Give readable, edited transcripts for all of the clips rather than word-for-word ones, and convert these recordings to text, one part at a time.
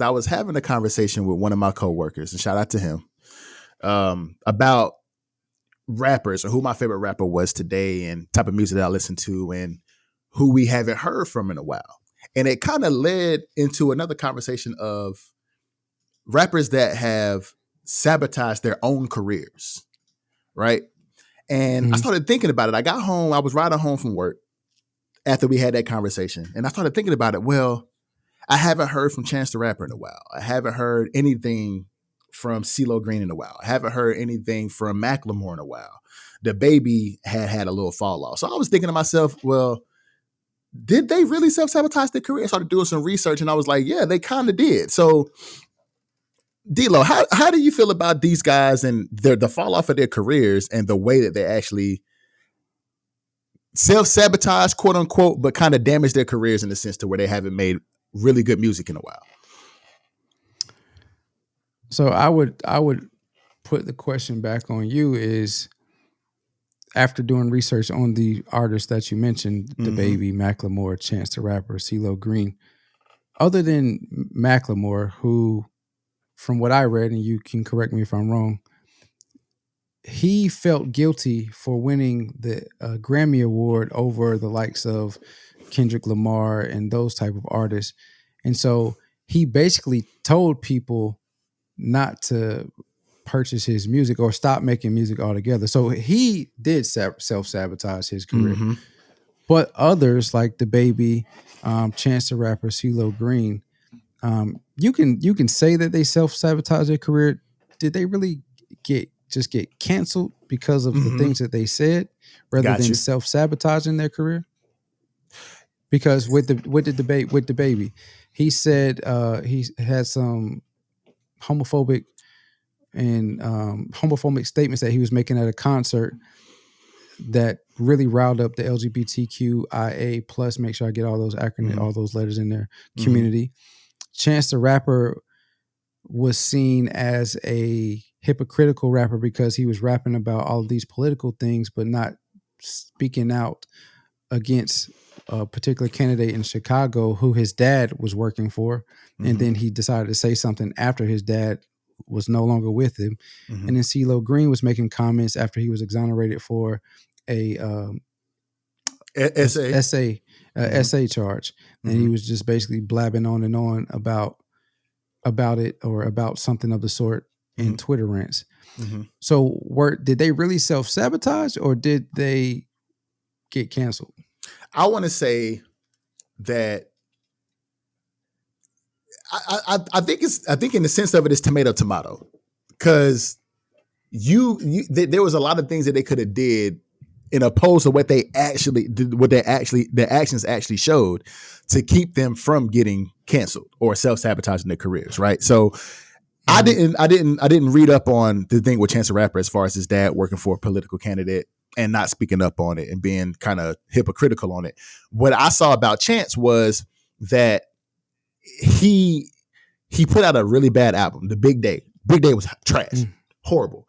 I was having a conversation with one of my coworkers, and shout out to him, about rappers or who my favorite rapper was today and type of music that I listen to and who we haven't heard from in a while. And it kind of led into another conversation of rappers that have sabotaged their own careers, right? And I started thinking about it. I got home, I was riding home from work after we had that conversation. And I started thinking about it. Well, I haven't heard from Chance the Rapper in a while. I haven't heard anything from CeeLo Green in a while. I haven't heard anything from Macklemore in a while. DaBaby had a little fall off. So I was thinking to myself, well, did they really self-sabotage their career? I started doing some research and I was like, yeah, they kind of did. So D-Lo, how do you feel about these guys and the fall off of their careers and the way that they actually self-sabotage, quote unquote, but kind of damage their careers in the sense to where they haven't made really good music in a while? So I would put the question back on you is, after doing research on the artists that you mentioned, DaBaby, Macklemore, Chance the Rapper, CeeLo Green, other than Macklemore, who, from what I read, and you can correct me if I'm wrong, he felt guilty for winning the Grammy Award over the likes of Kendrick Lamar and those type of artists. And so he basically told people not to purchase his music or stop making music altogether. So he did self-sabotage his career. But others like DaBaby, Chance the Rapper, CeeLo Green, you can say that they self-sabotage their career. Did they really get canceled because of the things that they said rather than self-sabotaging their career? Because with DaBaby, he said he had some homophobic statements that he was making at a concert that really riled up the LGBTQIA plus, make sure I get all those acronyms, all those letters in there, community. Chance the Rapper was seen as a hypocritical rapper because he was rapping about all of these political things, but not speaking out against a particular candidate in Chicago who his dad was working for. And then he decided to say something after his dad was no longer with him. And then CeeLo Green was making comments after he was exonerated for a essay charge. And he was just basically blabbing on and on about it or about something of the sort in Twitter rants. So did they really self-sabotage or did they get canceled? I want to say that I think in the sense of it is tomato, because there was a lot of things that they could have did in opposed to what they actually did, their actions actually showed to keep them from getting canceled or self-sabotaging their careers. Right. So I didn't read up on the thing with Chance the Rapper as far as his dad working for a political candidate and not speaking up on it and being kind of hypocritical on it. What I saw about Chance was that he put out a really bad album, The Big Day. Big Day was trash, horrible.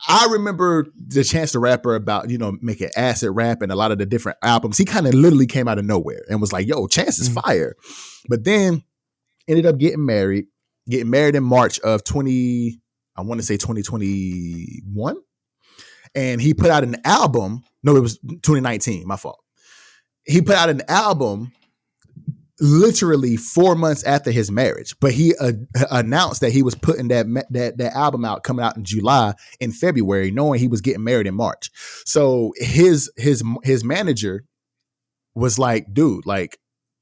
I remember the Chance the Rapper about, making acid rap and a lot of the different albums. He kind of literally came out of nowhere and was like, yo, Chance is fire. But then ended up getting married in March of 2021. And he put out an album. No, it was 2019. My fault. He put out an album literally 4 months after his marriage, but he announced that he was putting that album out, coming out in July, in February, knowing he was getting married in March. So his manager was like, dude, like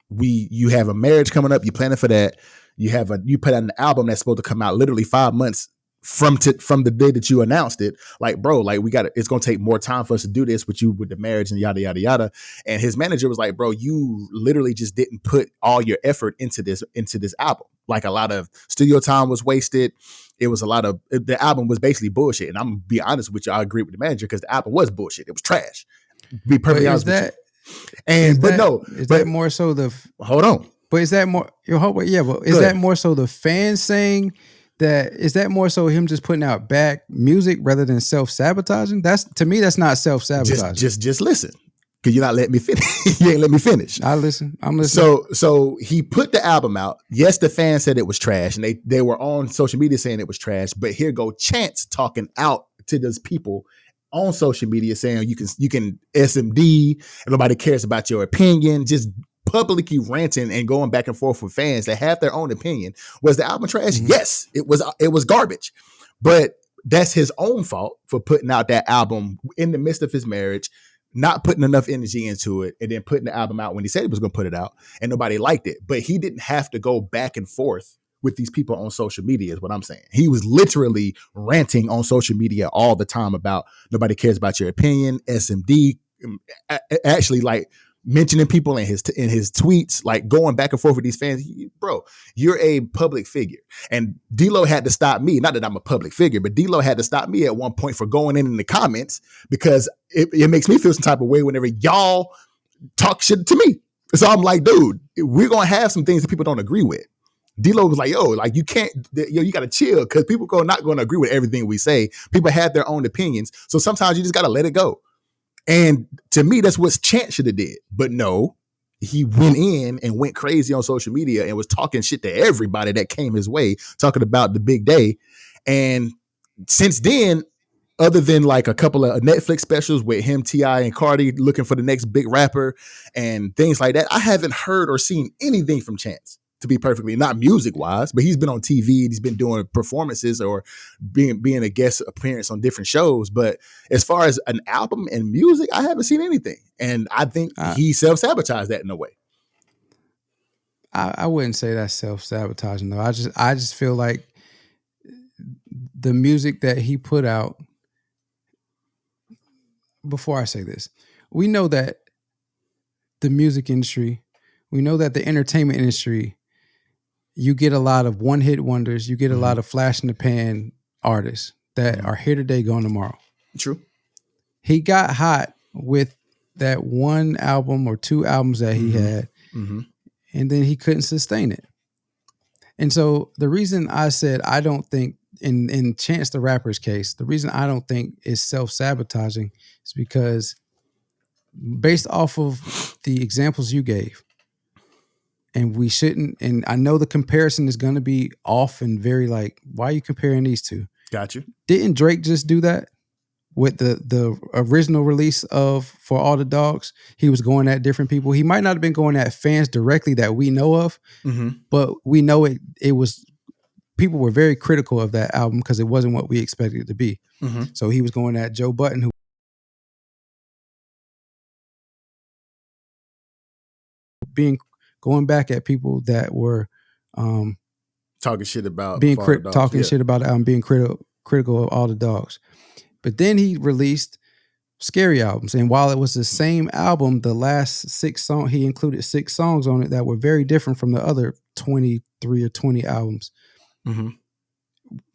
you have a marriage coming up, you planning for that. You put out an album that's supposed to come out literally 5 months from the day that you announced it. Like, bro, like it's going to take more time for us to do this with the marriage and yada, yada, yada. And his manager was like, bro, you literally just didn't put all your effort into this album. Like, a lot of studio time was wasted. It was the album was basically bullshit. And I'm going to be honest with you. I agree with the manager because the album was bullshit. It was trash. Be perfectly honest with you. More so hold on. But is that more, is that more so the fans saying that, is that more so him just putting out bad music rather than self-sabotaging? To me, that's not self-sabotaging. Just listen. because you're not letting me finish. You ain't let me finish. I'm listening. So he put the album out. Yes, the fans said it was trash, and they were on social media saying it was trash. But here go Chance talking out to those people on social media saying you can SMD and nobody cares about your opinion. Just publicly ranting and going back and forth with fans that have their own opinion. Was the album trash? Mm-hmm. Yes, it was garbage. But that's his own fault for putting out that album in the midst of his marriage, not putting enough energy into it, and then putting the album out when he said he was going to put it out, and nobody liked it. But he didn't have to go back and forth with these people on social media is what I'm saying. He was literally ranting on social media all the time about nobody cares about your opinion, SMD, actually like mentioning people in his tweets, like going back and forth with these fans. Bro, you're a public figure. And D-Lo had to stop me. Not that I'm a public figure, but D-Lo had to stop me at one point for going in the comments because it makes me feel some type of way whenever y'all talk shit to me. So I'm like, dude, we're going to have some things that people don't agree with. D-Lo was like, yo, like you can't, you got to chill because people are not going to agree with everything we say. People have their own opinions. So sometimes you just got to let it go. And to me, that's what Chance should have did. But no, he went in and went crazy on social media and was talking shit to everybody that came his way, talking about the big day. And since then, other than like a couple of Netflix specials with him, T.I. and Cardi looking for the next big rapper and things like that, I haven't heard or seen anything from Chance, to be perfectly, not music wise, but he's been on TV and he's been doing performances or being a guest appearance on different shows. But as far as an album and music, I haven't seen anything. And I think he self-sabotaged that in a way. I wouldn't say that's self-sabotaging though. I just feel like the music that he put out, before I say this, we know that the music industry, we know that the entertainment industry, you get a lot of one-hit wonders. You get a lot of flash-in-the-pan artists that are here today, gone tomorrow. True. He got hot with that one album or two albums that he had, and then he couldn't sustain it. And so the reason I said I don't think, in Chance the Rapper's case, the reason I don't think it's self-sabotaging is because based off of the examples you gave, and we shouldn't, and I know the comparison is going to be off and very like, why are you comparing these two? Got you. Didn't Drake just do that with the original release of For All the Dogs? He was going at different people. He might not have been going at fans directly that we know of, but we know it was, people were very critical of that album because it wasn't what we expected it to be. So he was going at Joe Budden, who going back at people that were talking shit about shit about the album, being critical of All the Dogs. But then he released Scary albums, and while it was the same album, the last 6 songs, he included 6 songs on it that were very different from the other 23 or 20 albums.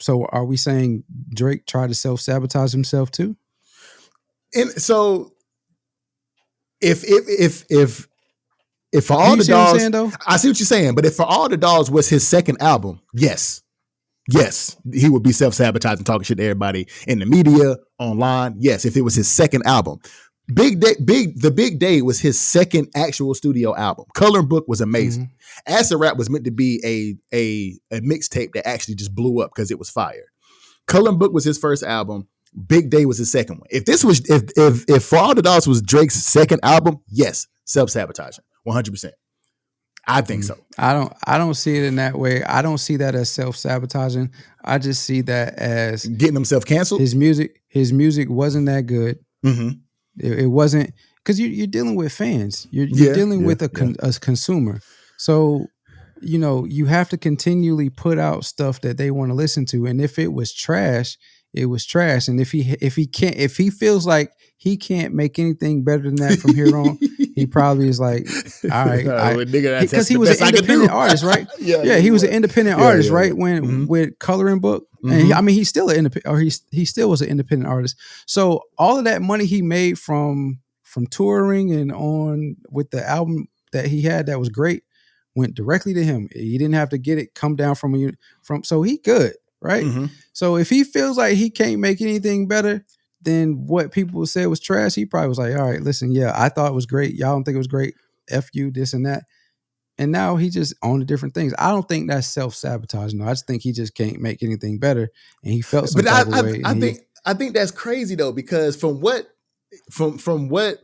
So are we saying Drake tried to self-sabotage himself too? And so if For All the Dogs, I see what you're saying, but if For All the Dogs was his second album, yes, he would be self-sabotaging, talking shit to everybody in the media, online. Yes, if it was his second album. The Big Day was his second actual studio album. Coloring Book was amazing. Acid Rap was meant to be a mixtape that actually just blew up because it was fire. Coloring Book was his first album. Big Day was his second one. If For All the Dogs was Drake's second album, yes, self-sabotaging, 100%. I think so. I don't see it in that way. I don't see that as self-sabotaging. I just see that as getting himself canceled. His music wasn't that good. It wasn't, because you're dealing with fans. You're dealing with a consumer. So, you have to continually put out stuff that they want to listen to. And if it was trash, it was trash. And if he feels like he can't make anything better than that from here on, he probably is like, all right, because he was an independent artist, right? He was an independent artist, right? When with Coloring Book, and he's still an independent, or he still was an independent artist. So all of that money he made from touring and on with the album that he had that was great went directly to him. He didn't have to get it come down from, so he good, right? So if he feels like he can't make anything better, then what people said was trash, he probably was like, all right, listen, yeah, I thought it was great. Y'all don't think it was great. F you, this and that. And now he just on to different things. I don't think that's self-sabotage. No, I just think he just can't make anything better. And he felt some type of way. I think that's crazy though, because from what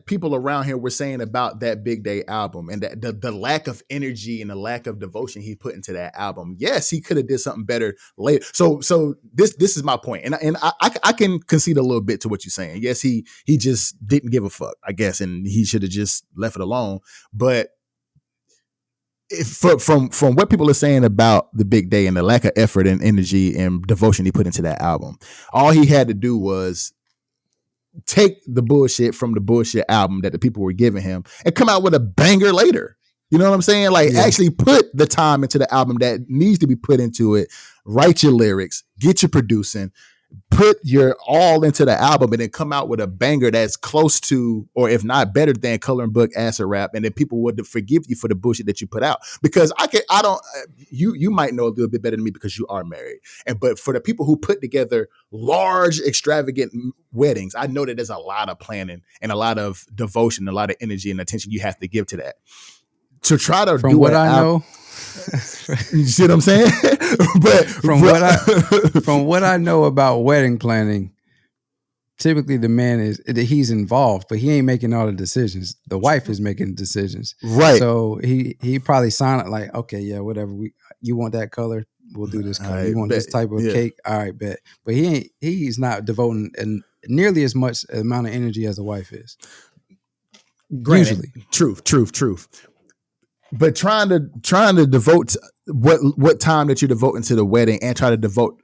people around here were saying about that Big Day album and that the lack of energy and the lack of devotion he put into that album, yes, he could have did something better later. So this is my point, and I can concede a little bit to what you're saying. Yes, he just didn't give a fuck, I guess, and he should have just left it alone. But from what people are saying about the Big Day and the lack of effort and energy and devotion he put into that album, all he had to do was take the bullshit from the bullshit album that the people were giving him and come out with a banger later. You know what I'm saying? Like, actually put the time into the album that needs to be put into it. Write your lyrics, get your producing, put your all into the album, and then come out with a banger that's close to, or if not better than, Coloring Book Acid Rap, and then people would forgive you for the bullshit that you put out. Because you might know a little bit better than me because you are married, but for the people who put together large, extravagant weddings, I know that there's a lot of planning and a lot of devotion, a lot of energy and attention you have to give to that. To try to from what I know. You see what I'm saying? But from what I know about wedding planning, typically the man he's involved, but he ain't making all the decisions. The wife is making decisions, right? So he probably signed it like, okay, yeah, whatever. You want that color, we'll do this color. You want this type of cake, all right, bet. But he's not devoting nearly as much amount of energy as the wife is. Granted, usually, truth. But trying to devote what time that you're devoting to the wedding and try to devote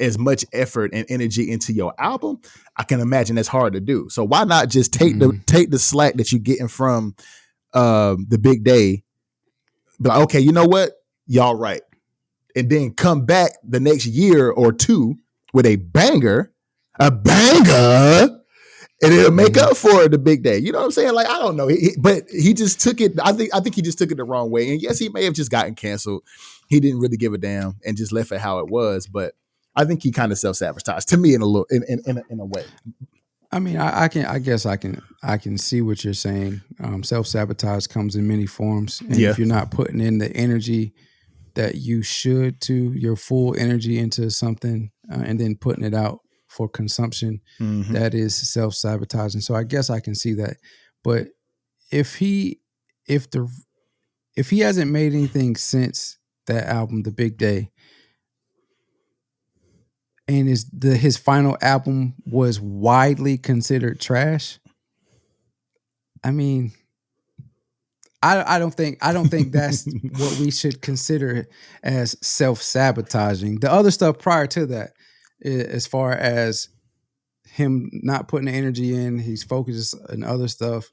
as much effort and energy into your album, I can imagine that's hard to do. So why not just take the slack that you're getting from the Big Day, be like, okay, you know what, y'all right, and then come back the next year or two with a banger, and it'll make up for the Big Day. You know what I'm saying? Like, I don't know. But he just took it. I think he just took it the wrong way. And yes, he may have just gotten canceled. He didn't really give a damn and just left it how it was. But I think he kind of self-sabotaged to me in a way. I mean, I guess I can see what you're saying. Self-sabotage comes in many forms. And if you're not putting in the energy that you should to your full energy into something and then putting it out for consumption, that is self-sabotaging. So I guess I can see that. But if he hasn't made anything since that album, The Big Day, and his final album was widely considered trash, I mean, I don't think that's what we should consider as self-sabotaging. The other stuff prior to that, as far as him not putting the energy in, he's focused on other stuff,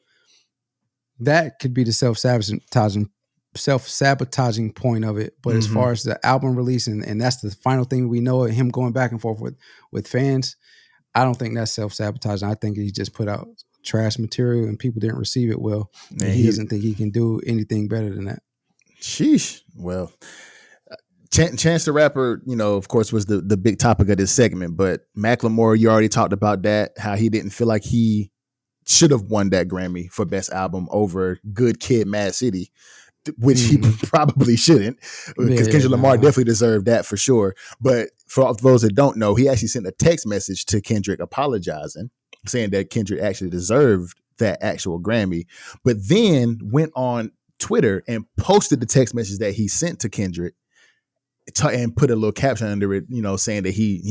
that could be the self-sabotaging point of it. But as far as the album release, and that's the final thing we know of him going back and forth with fans, I don't think that's self-sabotaging. I think he just put out trash material and people didn't receive it well. And he doesn't think he can do anything better than that. Sheesh. Well, Chance the Rapper, of course, was the big topic of this segment. But Macklemore, you already talked about that, how he didn't feel like he should have won that Grammy for Best Album over Good Kid, Mad City, which he probably shouldn't, because Kendrick Lamar definitely deserved that for sure. But for those that don't know, he actually sent a text message to Kendrick apologizing, saying that Kendrick actually deserved that actual Grammy, but then went on Twitter and posted the text message that he sent to Kendrick and put a little caption under it, saying that he,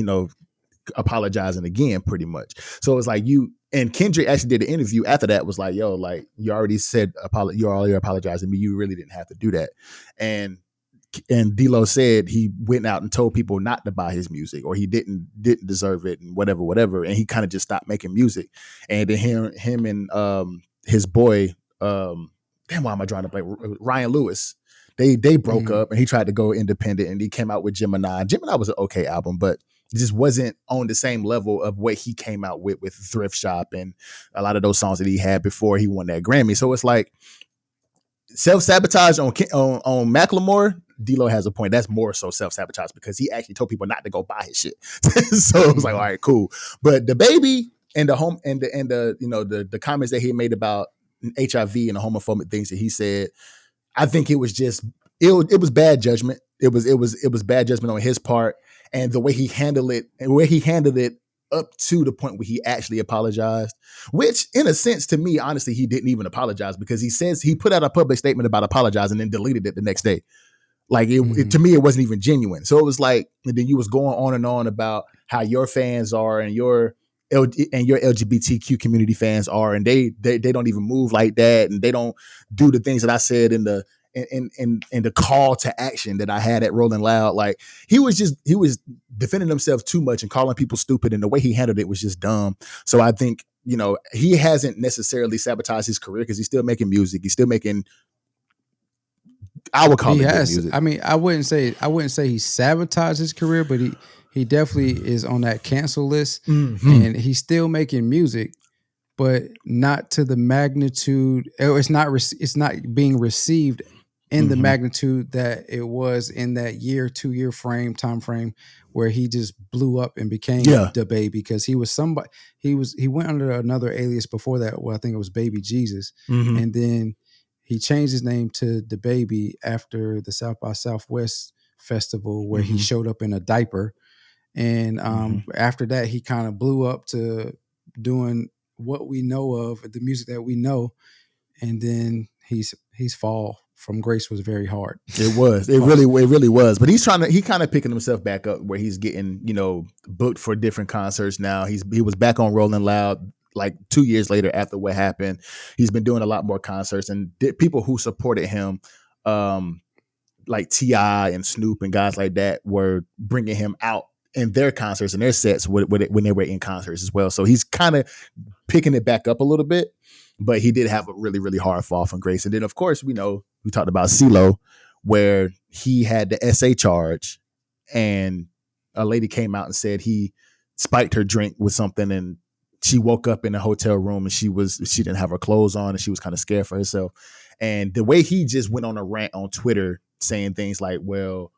apologizing again, pretty much. So it's like and Kendrick actually did an interview after that, was like, yo, like, you already said, you're apologizing to me. You really didn't have to do that. And D-Lo said he went out and told people not to buy his music, or he didn't deserve it, and whatever. And he kind of just stopped making music. And then him and his boy, why am I drawing up, like Ryan Lewis, they broke up, and he tried to go independent, and he came out with Gemini. Gemini was an okay album, but it just wasn't on the same level of what he came out with Thrift Shop and a lot of those songs that he had before he won that Grammy. So it's like self-sabotage on Macklemore. D-Lo has a point. That's more so self-sabotage, because he actually told people not to go buy his shit. So it was like, all right, cool. But DaBaby, and the comments that he made about HIV and the homophobic things that he said, I think it was just it was bad judgment. It was bad judgment on his part, and the way he handled it up to the point where he actually apologized, which in a sense to me, honestly, he didn't even apologize, because he says he put out a public statement about apologizing and then deleted it the next day. Like to me, it wasn't even genuine. So it was like, and then you was going on and on about how your fans are and your LGBTQ community fans are, and they don't even move like that, and they don't do the things that I said in the call to action that I had at Rolling Loud. Like he was defending himself too much and calling people stupid, and the way he handled it was just dumb. So I think, he hasn't necessarily sabotaged his career, because he's still making music. He's still making, I would call it good music. I mean, I wouldn't say he sabotaged his career, but he definitely is on that cancel list, and he's still making music, but not to the magnitude. It's not being received in the magnitude that it was in that 2-year time frame where he just blew up and became DaBaby, because he was somebody. He went under another alias before that. Well, I think it was Baby Jesus, and then he changed his name to DaBaby after the South by Southwest festival, where he showed up in a diaper. And after that, he kind of blew up to doing what we know of, the music that we know. And then his fall from grace was very hard. It was. It really was. But he kind of picking himself back up, where he's getting, booked for different concerts now. He was back on Rolling Loud like 2 years later after what happened. He's been doing a lot more concerts, and people who supported him, like T.I. and Snoop and guys like that, were bringing him out in their concerts and their sets when they were in concerts as well. So he's kind of picking it back up a little bit, but he did have a really, really hard fall from grace. And then of course we talked about CeeLo, where he had the SA charge, and a lady came out and said he spiked her drink with something, and she woke up in a hotel room and she didn't have her clothes on, and she was kind of scared for herself. And the way he just went on a rant on Twitter saying things like, well,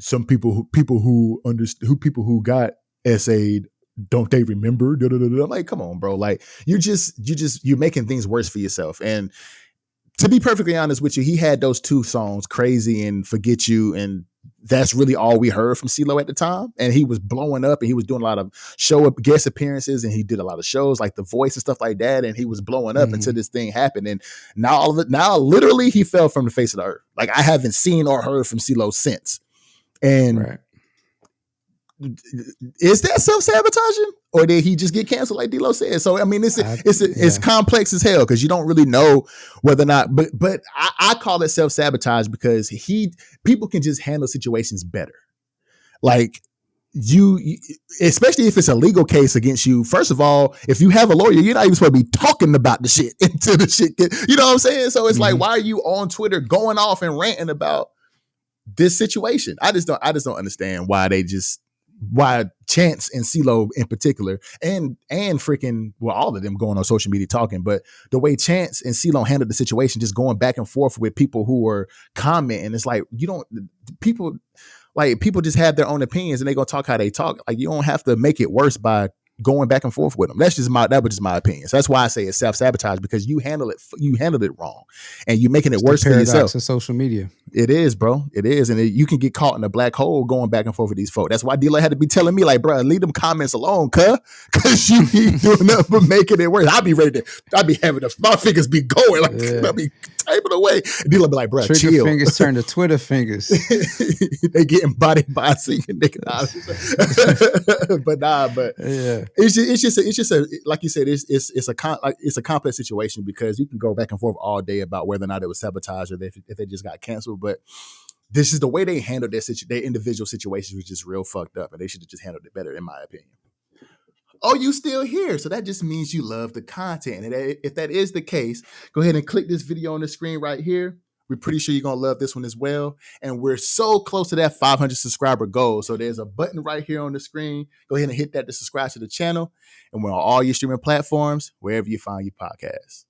some people who got SA'd, don't they remember? I'm like, come on, bro. Like you're making things worse for yourself. And to be perfectly honest with you, he had those 2 songs, Crazy and Forget You, and that's really all we heard from CeeLo at the time. And he was blowing up, and he was doing a lot of guest appearances, and he did a lot of shows like The Voice and stuff like that. And he was blowing up until this thing happened. And now literally he fell from the face of the earth. Like I haven't seen or heard from CeeLo since. And is that self-sabotaging, or did he just get canceled like D-Lo said? So I mean, it's complex as hell, because you don't really know whether or not. But I call it self-sabotage, because people can just handle situations better. Like you, especially if it's a legal case against you. First of all, if you have a lawyer, you're not even supposed to be talking about the shit until the shit you know what I'm saying? So it's like, why are you on Twitter going off and ranting about this situation? I just don't understand why Chance and CeeLo in particular, and freaking, well, all of them going on social media talking, but the way Chance and CeeLo handled the situation, just going back and forth with people who were commenting, it's like, people just have their own opinions, and they gonna talk how they talk. Like, you don't have to make it worse by going back and forth with them. That was just my opinion. So that's why I say it's self-sabotage, because you handled it wrong, and you're making it worse for yourself. Of social media. It is, bro. It is. And you can get caught in a black hole going back and forth with these folks. That's why D-Lo had to be telling me, like, bro, leave them comments alone, because you keep doing nothing but making it worse. I'd be having my fingers be going, like, I'd be typing away. D-Lo be like, bro, Trigger chill. fingers turn to Twitter fingers. They getting bodied by a singing nigga. But it's just a like you said, it's a complex situation, because you can go back and forth all day about whether or not it was sabotage, or if they just got canceled. But this is the way they handled their individual situations, was just real fucked up, and they should have just handled it better, in my opinion. Oh, you still here? So that just means you love the content. And if that is the case, go ahead and click this video on the screen right here. We're pretty sure you're going to love this one as well. And we're so close to that 500 subscriber goal. So there's a button right here on the screen. Go ahead and hit that to subscribe to the channel. And we're on all your streaming platforms, wherever you find your podcasts.